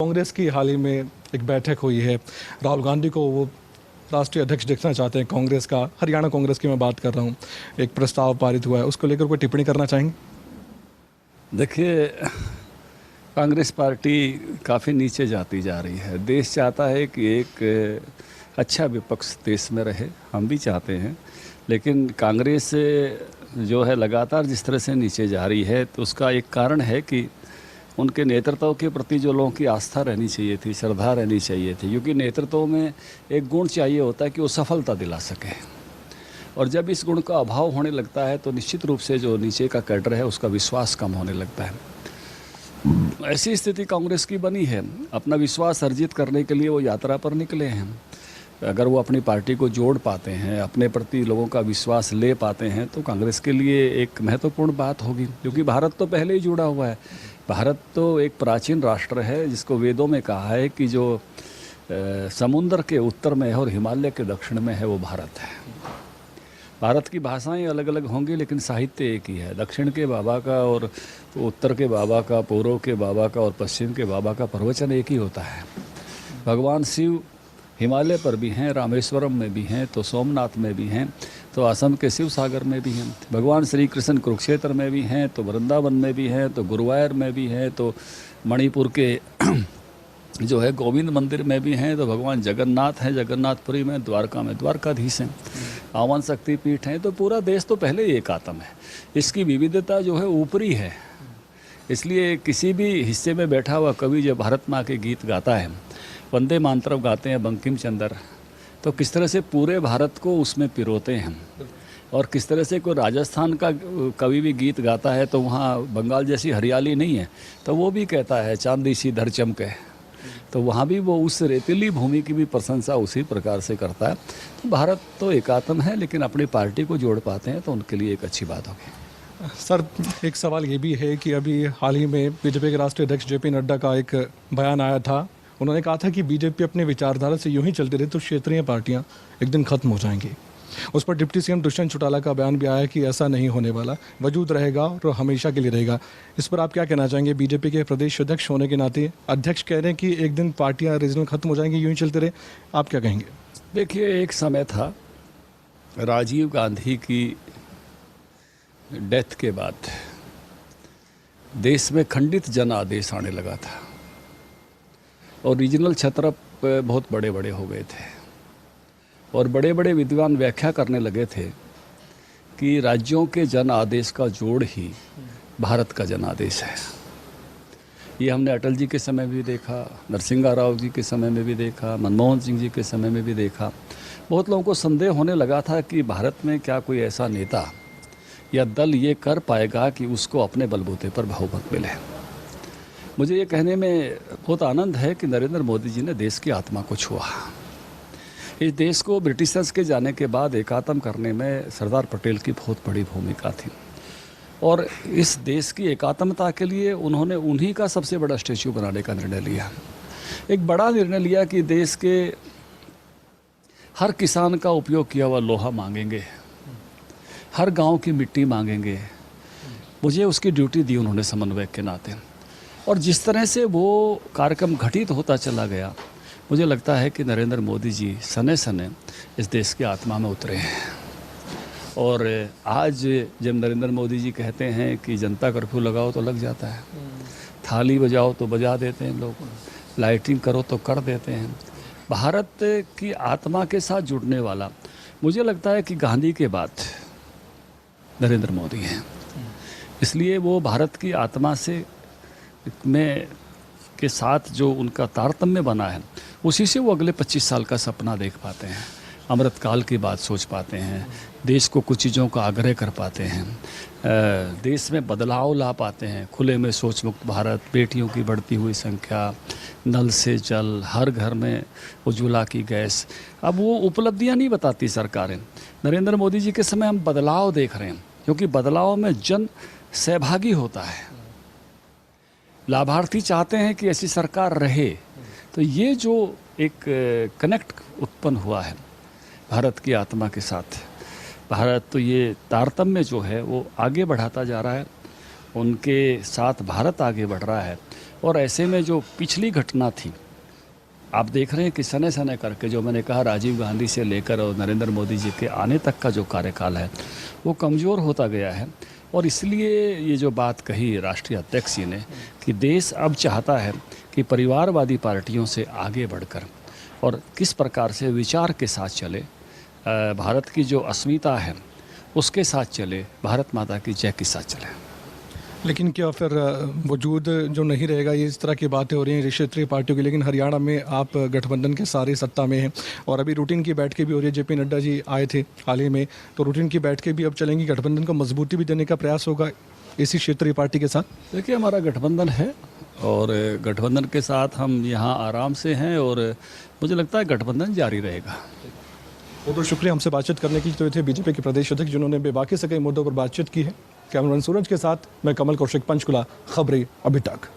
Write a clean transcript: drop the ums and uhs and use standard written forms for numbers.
कांग्रेस की हाल ही में एक बैठक हुई है। राहुल गांधी को वो राष्ट्रीय अध्यक्ष देखना चाहते हैं कांग्रेस का। हरियाणा कांग्रेस की मैं बात कर रहा हूँ। एक प्रस्ताव पारित हुआ है, उसको लेकर कोई टिप्पणी करना चाहेंगे? देखिए, कांग्रेस पार्टी काफ़ी नीचे जाती जा रही है। देश चाहता है कि एक अच्छा विपक्ष देश में रहे, हम भी चाहते हैं, लेकिन कांग्रेस जो है लगातार जिस तरह से नीचे जा रही है तो उसका एक कारण है कि उनके नेतृत्व के प्रति जो लोगों की आस्था रहनी चाहिए थी, श्रद्धा रहनी चाहिए थी, क्योंकि नेतृत्व में एक गुण चाहिए होता है कि वो सफलता दिला सके। और जब इस गुण का अभाव होने लगता है तो निश्चित रूप से जो नीचे का कैडर है उसका विश्वास कम होने लगता है। ऐसी स्थिति कांग्रेस की बनी है। अपना विश्वास अर्जित करने के लिए वो यात्रा पर निकले हैं। अगर वो अपनी पार्टी को जोड़ पाते हैं, अपने प्रति लोगों का विश्वास ले पाते हैं, तो कांग्रेस के लिए एक महत्वपूर्ण बात होगी, क्योंकि भारत तो पहले ही जुड़ा हुआ है। भारत तो एक प्राचीन राष्ट्र है जिसको वेदों में कहा है कि जो समुद्र के उत्तर में है और हिमालय के दक्षिण में है वो भारत है। भारत की भाषाएं अलग अलग होंगी लेकिन साहित्य एक ही है। दक्षिण के बाबा का और उत्तर के बाबा का, पूर्व के बाबा का और पश्चिम के बाबा का प्रवचन एक ही होता है। भगवान शिव हिमालय पर भी हैं, रामेश्वरम में भी हैं, तो सोमनाथ में भी हैं, तो असम के शिव सागर में भी हैं। भगवान श्री कृष्ण कुरुक्षेत्र में भी हैं, तो वृंदावन में भी हैं, तो गुरुवायूर में भी हैं, तो मणिपुर के जो है गोविंद मंदिर में भी हैं, तो भगवान जगन्नाथ हैं, जगन्नाथपुरी में, द्वारका में द्वारकाधीश हैं, आवन शक्तिपीठ हैं। तो पूरा देश तो पहले ही एक आत्म है। इसकी विविधता जो है ऊपरी है। इसलिए किसी भी हिस्से में बैठा हुआ कवि जब भारत माँ के गीत गाता है, वंदे मातरम गाते हैं बंकिम चंद्र, तो किस तरह से पूरे भारत को उसमें पिरोते हैं। और किस तरह से कोई राजस्थान का कवि भी गीत गाता है तो वहाँ बंगाल जैसी हरियाली नहीं है, तो वो भी कहता है चांदी सी धर चमके, तो वहाँ भी वो उस रेतीली भूमि की भी प्रशंसा उसी प्रकार से करता है। तो भारत तो एकात्म है, लेकिन अपनी पार्टी को जोड़ पाते हैं तो उनके लिए एक अच्छी बात होगी। सर, एक सवाल ये भी है कि अभी हाल ही में बीजेपी के राष्ट्रीय अध्यक्ष जेपी नड्डा का एक बयान आया था। उन्होंने कहा था कि बीजेपी अपने विचारधारा से यूं ही चलती रही तो क्षेत्रीय पार्टियां एक दिन खत्म हो जाएंगी। उस पर डिप्टी सीएम दुष्यंत चौटाला का बयान भी आया कि ऐसा नहीं होने वाला, वजूद रहेगा और हमेशा के लिए रहेगा। इस पर आप क्या कहना चाहेंगे? बीजेपी के प्रदेश अध्यक्ष होने के नाते अध्यक्ष कह रहे हैं कि एक दिन पार्टियां रीजनल खत्म हो जाएंगी, यूं ही चलते रहे, आप क्या कहेंगे? देखिए, एक समय था राजीव गांधी की डेथ के बाद देश में खंडित जन आदेश आने लगा था और रीजनल छत्रप बहुत बड़े बड़े हो गए थे और बड़े बड़े विद्वान व्याख्या करने लगे थे कि राज्यों के जन आदेश का जोड़ ही भारत का जनादेश है। ये हमने अटल जी के समय में भी देखा, नरसिंह राव जी के समय में भी देखा, मनमोहन सिंह जी के समय में भी देखा। बहुत लोगों को संदेह होने लगा था कि भारत में क्या कोई ऐसा नेता या दल ये कर पाएगा कि उसको अपने बलबूते पर बहुमत मिले। मुझे ये कहने में बहुत आनंद है कि नरेंद्र मोदी जी ने देश की आत्मा को छुआ। इस देश को ब्रिटिशर्स के जाने के बाद एकात्म करने में सरदार पटेल की बहुत बड़ी भूमिका थी और इस देश की एकात्मता के लिए उन्होंने उन्हीं का सबसे बड़ा स्टैच्यू बनाने का निर्णय लिया। एक बड़ा निर्णय लिया कि देश के हर किसान का उपयोग किया हुआ लोहा मांगेंगे, हर गांव की मिट्टी मांगेंगे। मुझे उसकी ड्यूटी दी उन्होंने समन्वयक के नाते। और जिस तरह से वो कार्यक्रम घटित होता चला गया, मुझे लगता है कि नरेंद्र मोदी जी सने सने इस देश की आत्मा में उतरे हैं। और आज जब नरेंद्र मोदी जी कहते हैं कि जनता कर्फ्यू लगाओ तो लग जाता है, थाली बजाओ तो बजा देते हैं लोग, लाइटिंग करो तो कर देते हैं। भारत की आत्मा के साथ जुड़ने वाला मुझे लगता है कि गांधी के बाद नरेंद्र मोदी हैं। इसलिए वो भारत की आत्मा से में के साथ जो उनका तारतम्य बना है, उसी से वो अगले 25 साल का सपना देख पाते हैं, अमृतकाल की बात सोच पाते हैं, देश को कुछ चीज़ों का आग्रह कर पाते हैं, देश में बदलाव ला पाते हैं, खुले में सोच मुक्त भारत, बेटियों की बढ़ती हुई संख्या, नल से जल, हर घर में उज्ज्वला की गैस। अब वो उपलब्धियां नहीं बताती सरकारें। नरेंद्र मोदी जी के समय हम बदलाव देख रहे हैं, क्योंकि बदलाव में जन सहभागी होता है। लाभार्थी चाहते हैं कि ऐसी सरकार रहे। तो ये जो एक कनेक्ट उत्पन्न हुआ है भारत की आत्मा के साथ, भारत तो ये तारतम्य जो है वो आगे बढ़ाता जा रहा है, उनके साथ भारत आगे बढ़ रहा है। और ऐसे में जो पिछली घटना थी, आप देख रहे हैं कि सने सने करके, जो मैंने कहा राजीव गांधी से लेकर और नरेंद्र मोदी जी के आने तक का जो कार्यकाल है वो कमज़ोर होता गया है। और इसलिए ये जो बात कही राष्ट्रीय अध्यक्ष जी ने कि देश अब चाहता है कि परिवारवादी पार्टियों से आगे बढ़कर और किस प्रकार से विचार के साथ चले, भारत की जो अस्मिता है उसके साथ चले, भारत माता की जय के साथ चले। लेकिन क्या फिर वजूद जो नहीं रहेगा, ये इस तरह की बातें हो रही हैं क्षेत्रीय पार्टियों की, लेकिन हरियाणा में आप गठबंधन के सारे सत्ता में हैं और अभी रूटीन की बैठकें भी हो रही है। जेपी नड्डा जी आए थे हाल ही में, तो रूटीन की बैठकें भी अब चलेंगी, गठबंधन को मजबूती भी देने का प्रयास होगा इसी क्षेत्रीय पार्टी के साथ। देखिए, हमारा गठबंधन है और गठबंधन के साथ हम यहाँ आराम से हैं और मुझे लगता है गठबंधन जारी रहेगा। बहुत बहुत शुक्रिया हमसे बातचीत करने के लिए। तो ये थे बीजेपी के प्रदेश अध्यक्ष जिन्होंने बेबाकी से कई मुद्दों पर बातचीत की है। कैमरामैन सूरज के साथ मैं कमल कौशिक, पंचकुला, खबरें अभी तक।